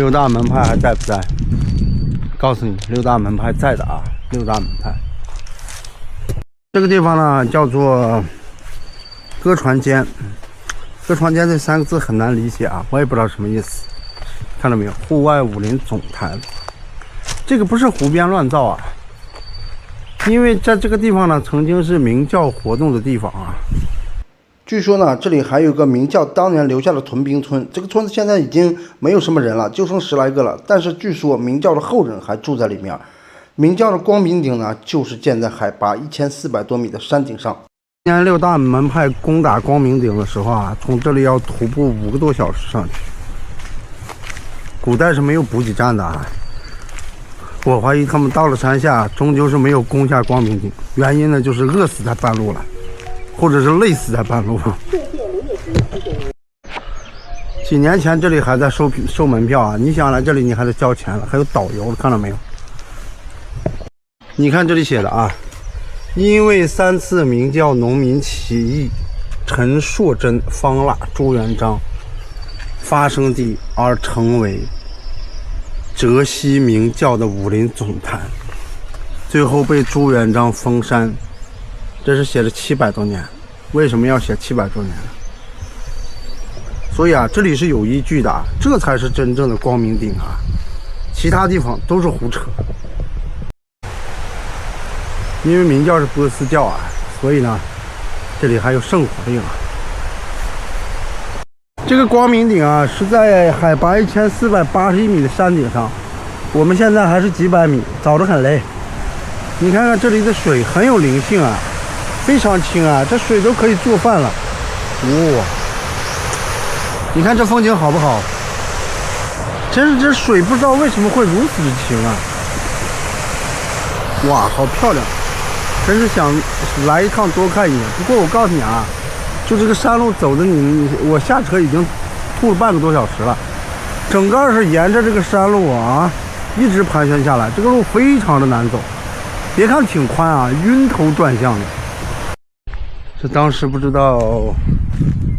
六大门派还在不在？告诉你，六大门派在的啊！六大门派，这个地方呢叫做歌船间。歌船间这3个字很难理解啊，我也不知道什么意思。看到没有？户外武林总坛，这个不是胡编乱造啊，因为在这个地方呢，曾经是明教活动的地方啊。据说呢，这里还有个明教当年留下的屯兵村，这个村子现在已经没有什么人了，就剩10来个了。但是据说明教的后人还住在里面。明教的光明顶呢，就是建在海拔1400多米的山顶上。今年6大门派攻打光明顶的时候啊，从这里要徒步5个多小时上去。古代是没有补给站的啊，我怀疑他们到了山下，终究是没有攻下光明顶，原因呢就是饿死在半路了。或者是累死在半路。几年前这里还在收门票啊！你想来这里，你还得交钱了，还有导游，看到没有？你看这里写的啊，因为3次明教农民起义，陈硕真、方腊、朱元璋发生地而成为浙西明教的武林总坛，最后被朱元璋封山。这是写了700多年，为什么要写700多年呢？所以啊，这里是有依据的，这才是真正的光明顶啊，其他地方都是胡扯。因为明教是波斯教啊，所以呢，这里还有圣火令啊。这个光明顶啊，是在海拔1481米的山顶上，我们现在还是几百米，走得很累。你看看这里的水很有灵性啊。非常清啊，这水都可以做饭了。哇，你看这风景好不好？真是这水不知道为什么会如此之清啊！哇，好漂亮！真是想来一趟多看一眼。不过我告诉你啊，就这个山路走的我下车已经吐了半个多小时了。整个是沿着这个山路啊，一直盘旋下来，这个路非常的难走。别看挺宽啊，晕头转向的。这当时不知道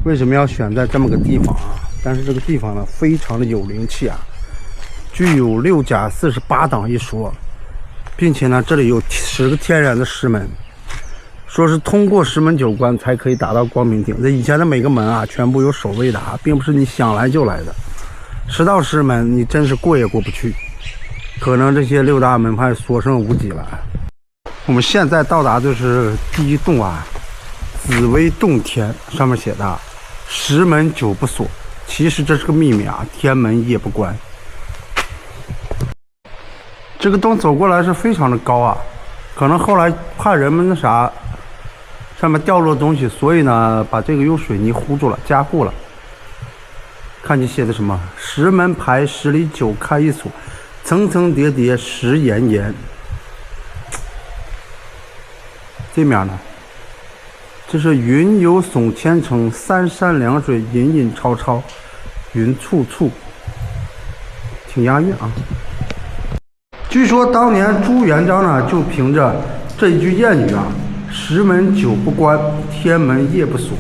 为什么要选在这么个地方啊，但是这个地方呢非常的有灵气啊，具有6甲48档一说，并且呢这里有10个天然的石门，说是通过石门9关才可以达到光明顶。这以前的每个门啊全部有守卫的啊，并不是你想来就来的。10道石门你真是过也过不去，可能这些6大门派所剩无几了。我们现在到达的是第一洞啊，紫薇洞天，上面写的10门9不锁，其实这是个秘密啊，天门夜不关。这个洞走过来是非常的高啊，可能后来怕人们上面掉落东西，所以呢把这个用水泥糊住了，加固了。看你写的什么，10门牌10里9开一锁，层层叠叠10岩岩。这面呢，这是云游耸千层，三山两水隐隐绰绰，云簇簇，挺押韵啊。据说当年朱元璋呢，就凭着这一句谚语啊，10门9不关，天门夜不锁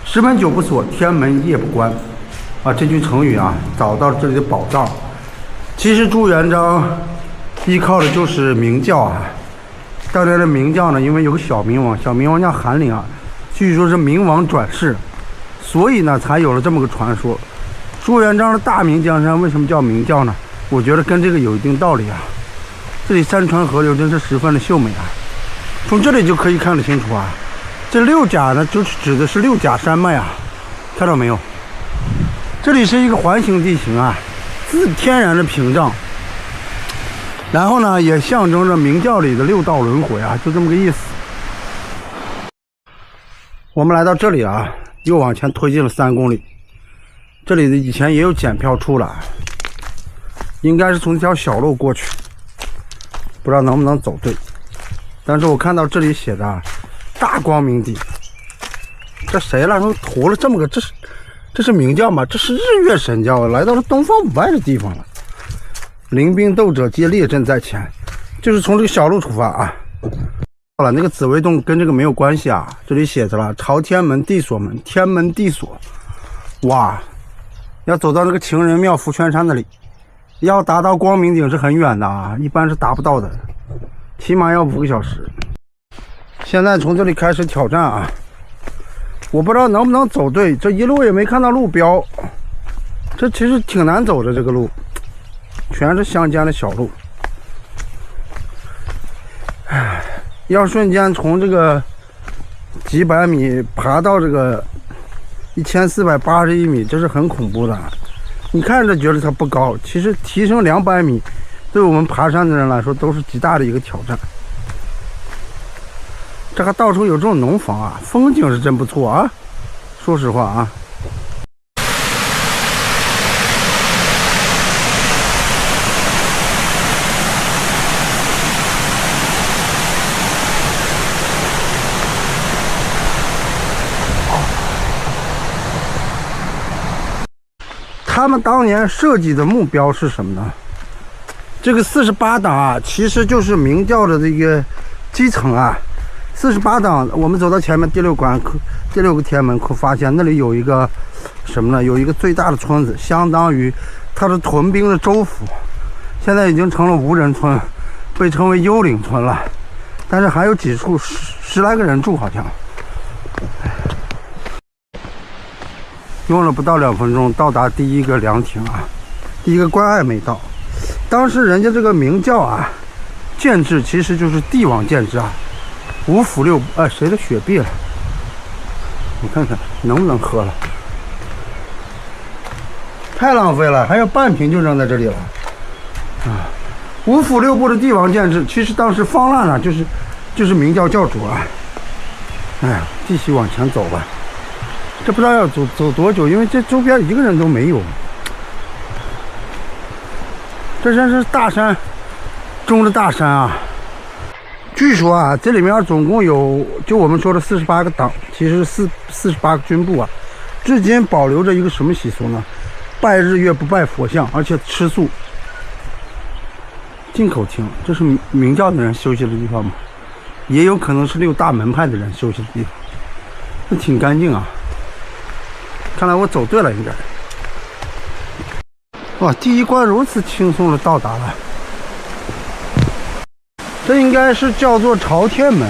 ；10门9不锁，天门夜不关。啊，这句成语啊，找到了这里的宝藏。其实朱元璋依靠的就是明教啊。当年的明教呢，因为有个小明王，小明王叫韩林啊，据说是明王转世，所以呢才有了这么个传说。朱元璋的大明江山为什么叫明教呢？我觉得跟这个有一定道理啊。这里山川河流真是十分的秀美啊，从这里就可以看得清楚啊。这6甲呢，就指的是6甲山脉啊，看到没有？这里是一个环形地形啊，自天然的屏障。然后呢，也象征着明教里的6道轮回啊，就这么个意思。我们来到这里啊，又往前推进了3公里。这里的以前也有检票处了，应该是从一条小路过去，不知道能不能走对。但是我看到这里写的大光明顶，这谁了？都涂了这么个，这是明教吗？这是日月神教，来到了东方不败的地方了。临兵斗者皆列阵在前，就是从这个小路出发啊。好了，那个紫薇洞跟这个没有关系啊，这里写着了朝天门地锁门，天门地锁。哇，要走到那个情人庙福泉山那里，要达到光明顶是很远的啊，一般是达不到的，起码要5个小时。现在从这里开始挑战啊，我不知道能不能走对，这一路也没看到路标，这其实挺难走的，这个路全是乡间的小路。唉，要瞬间从这个几百米爬到这个1481米，这是很恐怖的。你看着觉得它不高，其实提升200米，对我们爬山的人来说都是极大的一个挑战。这还到处有这种农房啊，风景是真不错啊，说实话啊。他们当年设计的目标是什么呢？这个48档啊，其实就是明教的这个基层啊。48档，我们走到前面第6关，第6个天门口，发现那里有一个什么呢？有一个最大的村子，相当于它是屯兵的州府，现在已经成了无人村，被称为幽灵村了。但是还有几处十来个人住，好像。用了不到2分钟到达第一个凉亭啊，第一个关隘没到。当时人家这个明教啊，建制其实就是帝王建制啊，5府6谁的雪碧了？我看看能不能喝了，太浪费了，还有半瓶就扔在这里了啊！5府6部的帝王建制，其实当时方腊呢就是明教教主啊。哎呀，继续往前走吧。这不知道要走多久，因为这周边一个人都没有。这真是大山中的大山啊！据说啊，这里面总共有就我们说的48个党，其实是48个军部啊。至今保留着一个什么习俗呢？拜日月不拜佛像，而且吃素。进口厅，这是明教的人休息的地方吗？也有可能是6大门派的人休息的地方。那挺干净啊。看来我走对了，应该。哇，第一关如此轻松的到达了，这应该是叫做朝天门。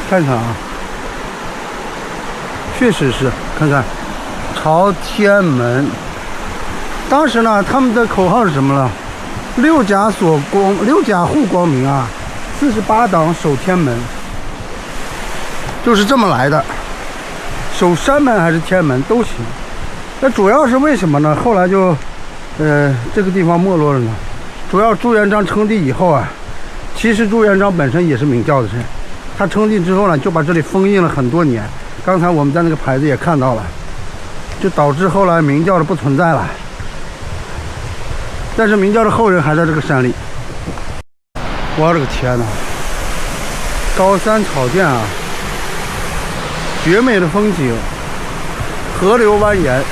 看看啊，确实是，看看朝天门。当时呢，他们的口号是什么呢？6甲护光明啊，48党守天门，就是这么来的。守山门还是天门都行，那主要是为什么呢？后来就，这个地方没落了呢。主要朱元璋称帝以后啊，其实朱元璋本身也是明教的人，他称帝之后呢，就把这里封印了很多年。刚才我们在那个牌子也看到了，就导致后来明教的不存在了。但是明教的后人还在这个山里。我的个天哪！高山草甸啊！绝美的风景，河流蜿蜒，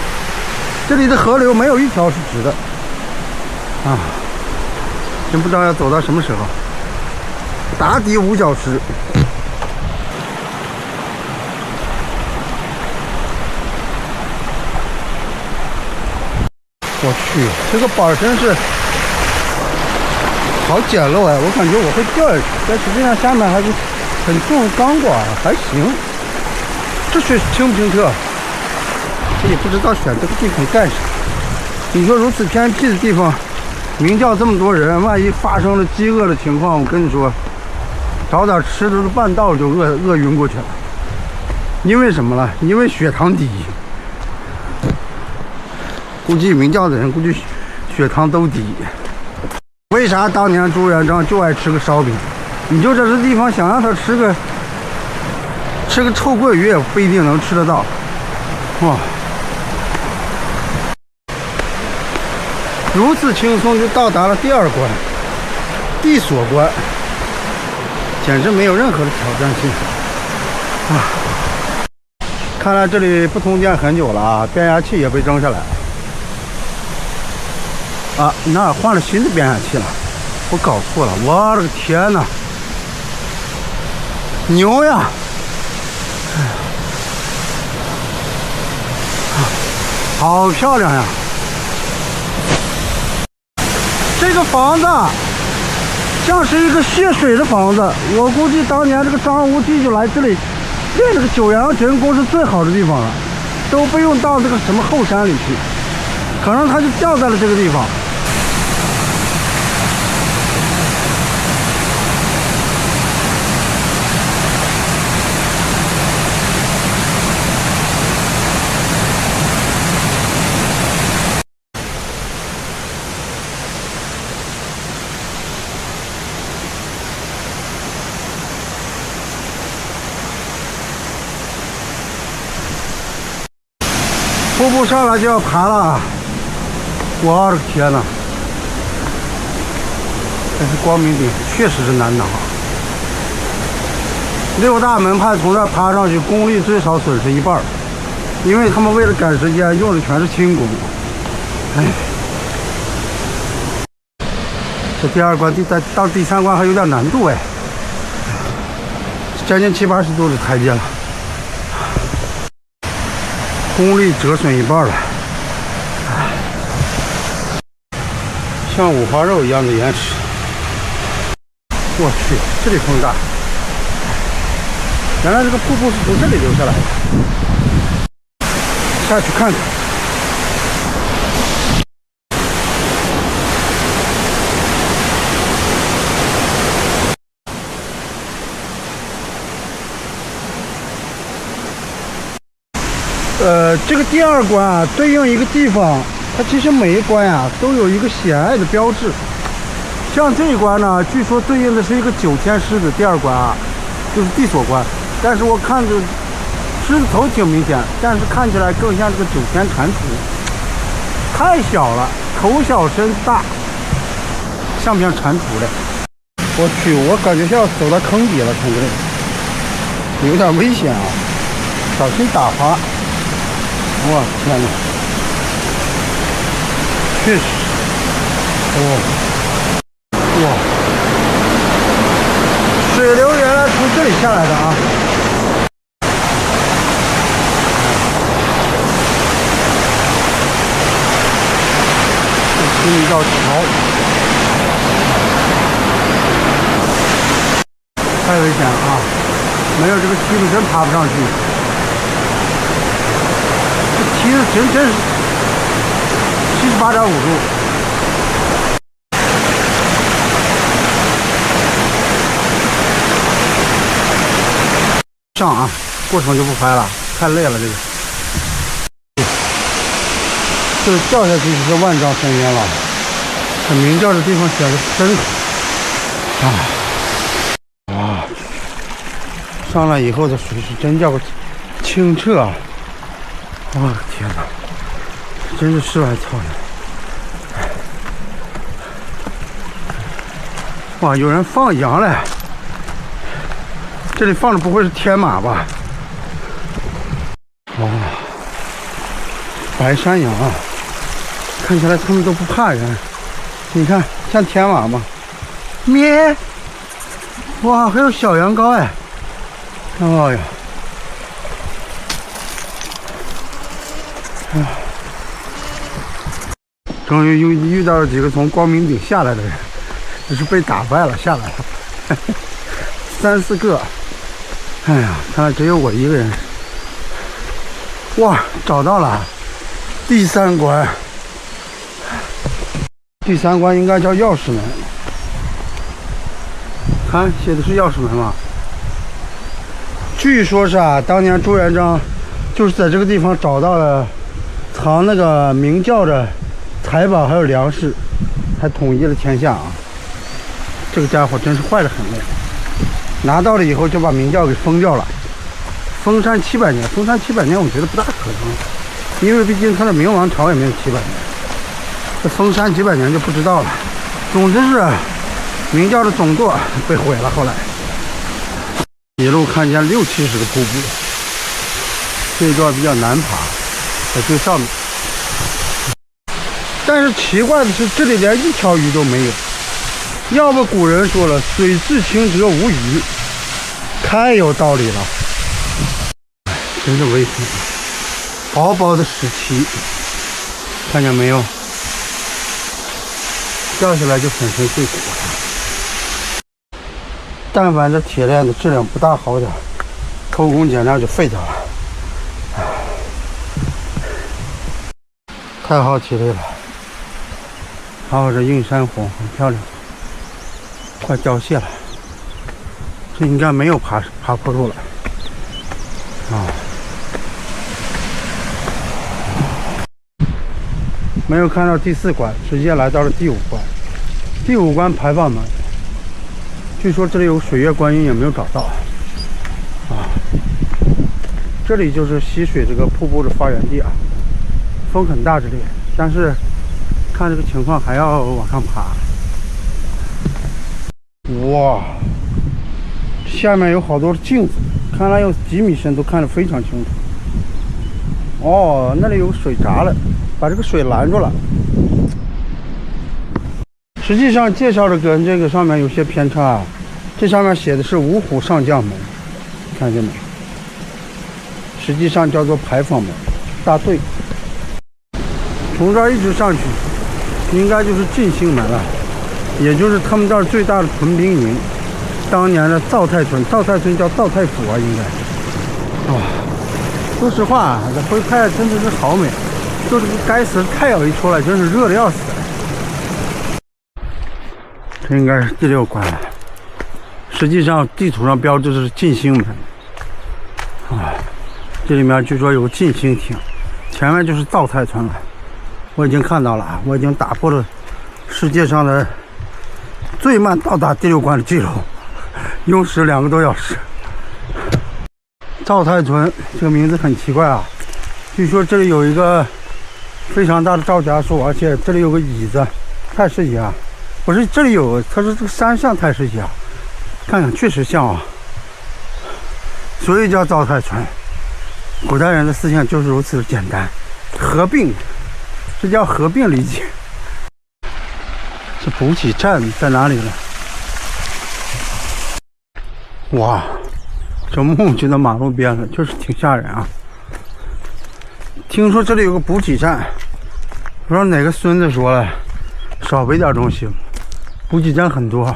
这里的河流没有一条是直的啊！真不知道要走到什么时候，打底5小时。我去，这个板真是好简陋哎！我感觉我会掉下去，但实际上下面还是很重钢管，还行。这水清不清澈？这也不知道选这个地方干啥。你说如此偏僻的地方，明教这么多人，万一发生了饥饿的情况，我跟你说，找点吃的都半道就饿晕过去了。因为什么了？因为血糖低。估计明教的人估计血糖都低。为啥当年朱元璋就爱吃个烧饼？你就这地方想让他吃个臭鳜鱼也不一定能吃得到。哇！如此轻松就到达了第2关，地锁关，简直没有任何的挑战性啊！看来这里不通电很久了啊，变压器也被扔下来了啊！那换了新的变压器了，我搞错了，我的个天哪！牛呀！好漂亮呀！个房子像是一个泄水的房子，我估计当年这个张无忌就来这里练这个九阳神功是最好的地方了，都不用到这个什么后山里去，可能他就掉在了这个地方。瀑布上来就要爬了，我的天哪！但是光明顶确实是难拿。六大门派从这儿爬上去，功力最少损失一半，因为他们为了赶时间用的全是轻功。哎，这第二关到第三关还有点难度哎，将近70-80度的台阶了。功力折损一半了，像五花肉一样的岩石。我去，这里风大！原来这个瀑布是从这里流下来的。下去看看。这个第二关啊，对应一个地方，它其实每一关啊都有一个险隘的标志。像这一关呢，据说对应的是一个9天狮子，第二关啊就是地锁关。但是我看着狮子头挺明显，但是看起来更像这个9天蟾蜍，太小了，口小身大，像不像蟾蜍嘞？我去，我感觉像要走到坑底了，看这里有点危险啊，小心打滑。哇天哪，确实，哇，水流原来从这里下来的啊！这是一道桥，太危险了啊！没有这个梯子真爬不上去。梯子真是78.5度，上啊！过程就不拍了，太累了这个。这个掉下去就是万丈深渊了，这明教的地方显得深。哇！上来以后的水是真叫个清澈啊！我的天哪，真是世外桃源！哇，有人放羊嘞！这里放的不会是天马吧？哇，白山羊啊，看起来他们都不怕人。你看，像天马吗？咩！哇，还有小羊羔哎！哎呀！终于遇到了几个从光明顶下来的人，就是被打败了下来了，3、4个。哎呀，看来只有我一个人。哇，找到了第3关，第3关应该叫钥匙门。看写的是钥匙门吗？据说是啊，当年朱元璋就是在这个地方找到了藏那个明教的财宝还有粮食，还统一了天下啊！这个家伙真是坏得很嘞！拿到了以后就把明教给封掉了，封禅700年，封禅700年我觉得不大可能，因为毕竟他的明王朝也没有700年，这封禅几百年就不知道了。总之是明教的总舵被毁了，后来一路看见60-70个瀑布，这一段比较难爬，在最上面。但是奇怪的是，这里连一条鱼都没有。要不古人说了，水至清则无鱼，太有道理了。真是危险！薄薄的石漆，看见没有？掉下来就粉身碎骨。但凡这铁链子质量不大好点，偷工减料就废掉了。太好体力了。还有这映山红很漂亮，快凋谢了。这应该没有爬坡路了啊。没有看到第4关，直接来到了第5关。第5关排放门，据说这里有水月观音，也没有找到啊。这里就是溪水这个瀑布的发源地啊，风很大这里，但是看这个情况还要往上爬。哇，下面有好多镜子，看来有几米深，都看得非常清楚。哦，那里有水闸了，把这个水拦住了。实际上介绍的跟这个上面有些偏差啊，这上面写的是五虎上将门，看见没？实际上叫做牌坊门，大队。从这儿一直上去，应该就是晋兴门了，也就是他们这儿最大的屯兵营。当年的赵太村，赵太村叫赵太府啊，应该。哇，说实话，这徽派真的是好美，就这个该死的太阳一出来，真是热的要死。这应该是第6关了，实际上地图上标志的是晋兴门啊。这里面据说有个晋兴亭，前面就是赵太村了。我已经看到了，我已经打破了世界上的最慢到达第6关的记录，用时2个多小时。赵太村这个名字很奇怪啊，据说这里有一个非常大的赵家树，而且这里有个椅子，太师椅啊，不是这里有，它是这个山像太师椅啊，看看确实像啊，所以叫赵太村。古代人的思想就是如此的简单，合并，这叫合并理解。这补给站在哪里呢？哇，这墓就在马路边了，就是挺吓人啊。听说这里有个补给站，不知道哪个孙子说了，少备点东西。补给站很多，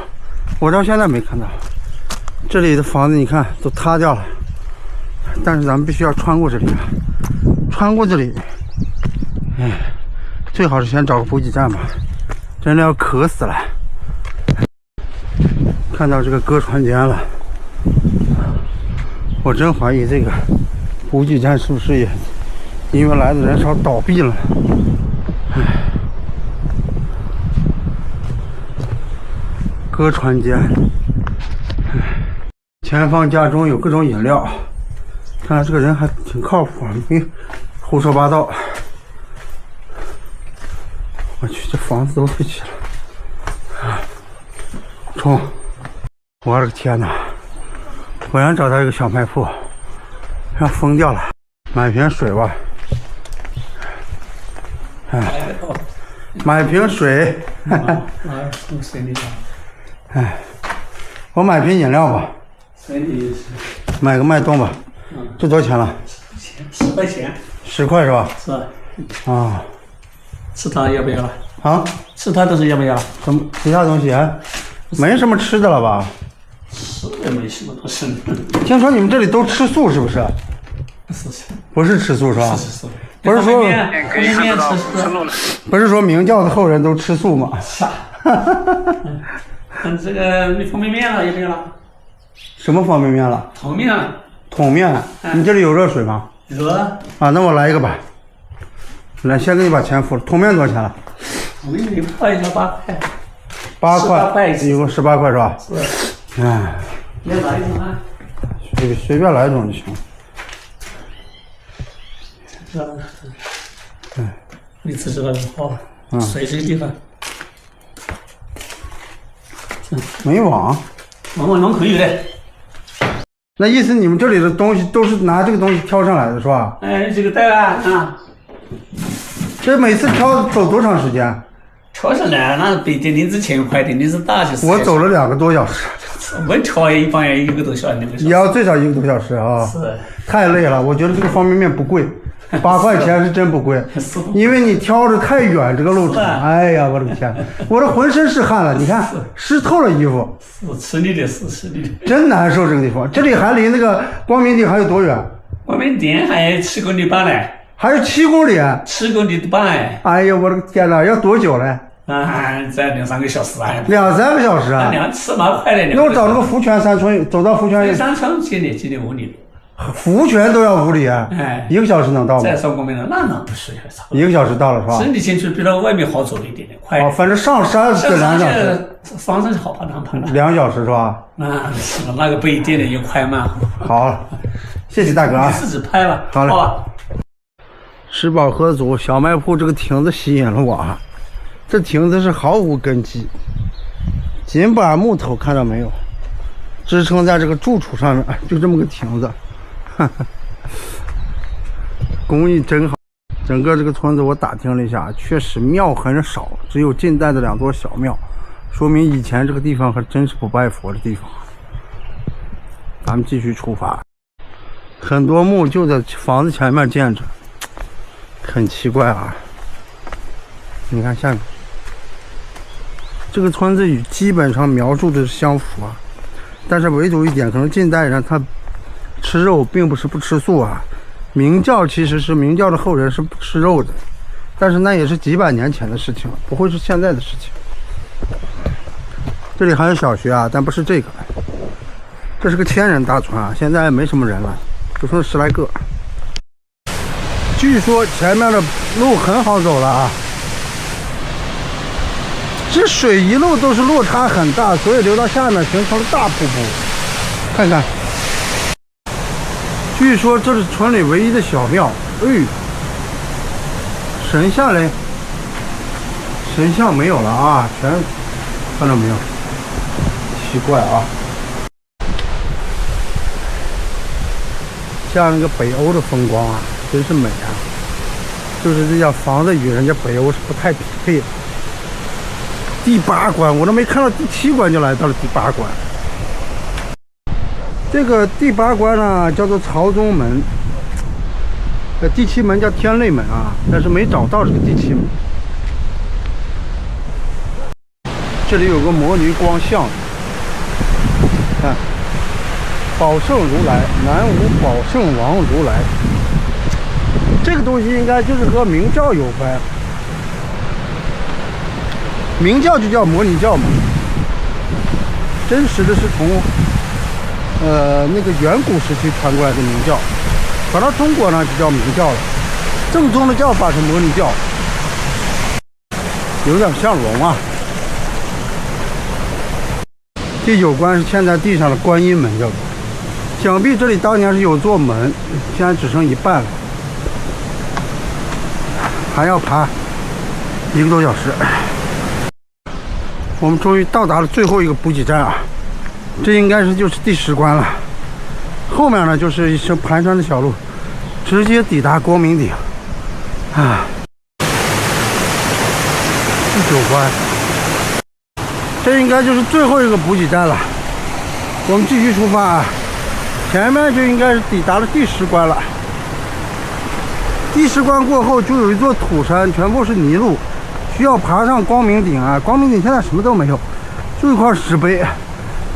我到现在没看到。这里的房子你看都塌掉了，但是咱们必须要穿过这里啊，穿过这里。哎，最好是先找个补给站吧，真的要渴死了。看到这个搁船间了，我真怀疑这个补给站是不是也因为来的人少倒闭了。搁船间，前方家中有各种饮料，看来这个人还挺靠谱，没胡说八道。我去，这房子都废弃了。冲！我的个天哪！果然找到一个小卖铺，要疯掉了。买瓶水吧。哎，买瓶水。哎，我买瓶饮料吧。买个脉动吧。这多少钱了？10块钱。10块是吧？是。啊。吃它要不要了？啊？吃它都是要不要了？什么其他东西啊？没什么吃的了吧？吃也没什么多吃的。听说你们这里都吃素是不是？不是吃素是吧？是。不是说不是说明教的后人都吃素吗？这个方便面了要不要了？什么方便面了？桶面。桶面，你这里有热水吗？有啊。啊，那我来一个吧。来，先给你把钱付了。桶面多少钱了？桶面1块8块。8块，一共18块是吧？是。哎。你要哪一种啊？随便来一种就行。对。你吃这个好，水这个地方。没网。网可以的。那意思你们这里的东西都是拿这个东西挑上来的是吧？哎，这个带啊。这每次挑走多长时间？挑上来那不一定，你是轻快的，你是大就是。我走了2个多小时。我挑一般也1个多小时，2个小时。也要最少1个多小时啊！是。太累了，我觉得这个方便面不贵。8块钱是真不贵，因为你挑着太远这个路程。哎呀，我的天，我这浑身是汗了，你看湿透了衣服。是吃你的，是吃你的，真难受这个地方。这里还离那个光明顶还有多远？光明顶还7公里半嘞，还有7公里。7公里半哎。哎呀，我的天哪，要多久嘞？在2、3个小时啊。2、3个小时啊？起码快点。那我找那个福泉山村，走到福泉山村几里5里。福泉都要5里啊？1个小时能到吗？再上光明顶，那不是1个小时到了是吧？身体进去比那外面好走一点点，快。反正上山是2小时。上山好爬难爬了。2小时是吧？是那个不一定的，有快慢。好，谢谢大哥啊。你自己拍了。好嘞。吃饱喝足，小卖铺这个亭子吸引了我啊。这亭子是毫无根基，紧把木头看到没有，支撑在这个柱础上面，就这么个亭子，工艺真好。整个这个村子我打听了一下，确实庙很少，只有近代的2座小庙，说明以前这个地方还真是不拜佛的地方。咱们继续出发，很多墓就在房子前面建着，很奇怪啊。你看下面。这个村子与基本上描述的是相符啊，但是唯独一点，可能近代人他吃肉并不是不吃素啊。明教其实是明教的后人是不吃肉的，但是那也是几百年前的事情，不会是现在的事情。这里还有小学啊，但不是这个，这是个1000人大村啊，现在没什么人了，就剩10来个。据说前面的路很好走了啊。这水一路都是落差很大，所以流到下面形成了大瀑布。看看，据说这是村里唯一的小庙。神像嘞？神像没有了啊，全看到没有？奇怪啊！像那个北欧的风光啊，真是美啊！就是这家房子与人家北欧是不太匹配的。第8关，我都没看到第7关就来到了第8关。这个第8关呢叫做朝宗门，第7门叫天雷门啊，但是没找到这个第7门。这里有个摩尼光像，看，宝圣如来，南无宝圣王如来。这个东西应该就是和明教有关。明教就叫摩尼教嘛，真实的是从那个远古时期传过来的明教，传到中国呢就叫明教了。正宗的叫法是摩尼教，有点像龙啊。第9关是嵌在地上的观音门，叫做，想必这里当年是有座门，现在只剩一半了，还要爬1个多小时。我们终于到达了最后一个补给站啊，这应该是就是第10关了。后面呢就是一条盘山的小路，直接抵达光明顶啊。第9关，这应该就是最后一个补给站了。我们继续出发啊，前面就应该是抵达了第10关了。第10关过后就有一座土山，全部是泥路。需要爬上光明顶啊！光明顶现在什么都没有，就一块石碑。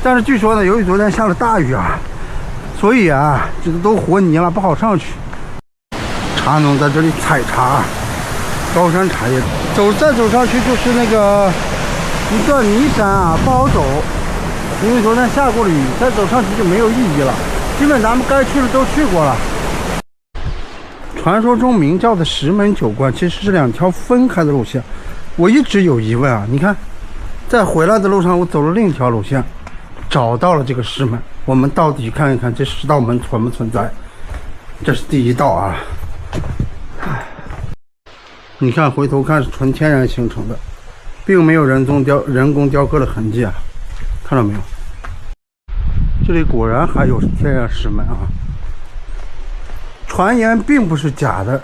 但是据说呢，由于昨天下了大雨啊，所以啊，这个都和泥了，不好上去。茶农在这里采茶，高山茶叶。再走上去就是那个一段泥山啊，不好走，因为昨天下过了雨，再走上去就没有意义了。基本咱们该去的都去过了。传说中明教的10门9关其实是2条分开的路线。我一直有疑问啊，你看，在回来的路上我走了另一条路线，找到了这个10门。我们到底看一看这10道门存不存在？这是第1道啊。你看，回头看是纯天然形成的，并没有人工雕刻的痕迹啊，看到没有？这里果然还有天然10门啊。传言并不是假的。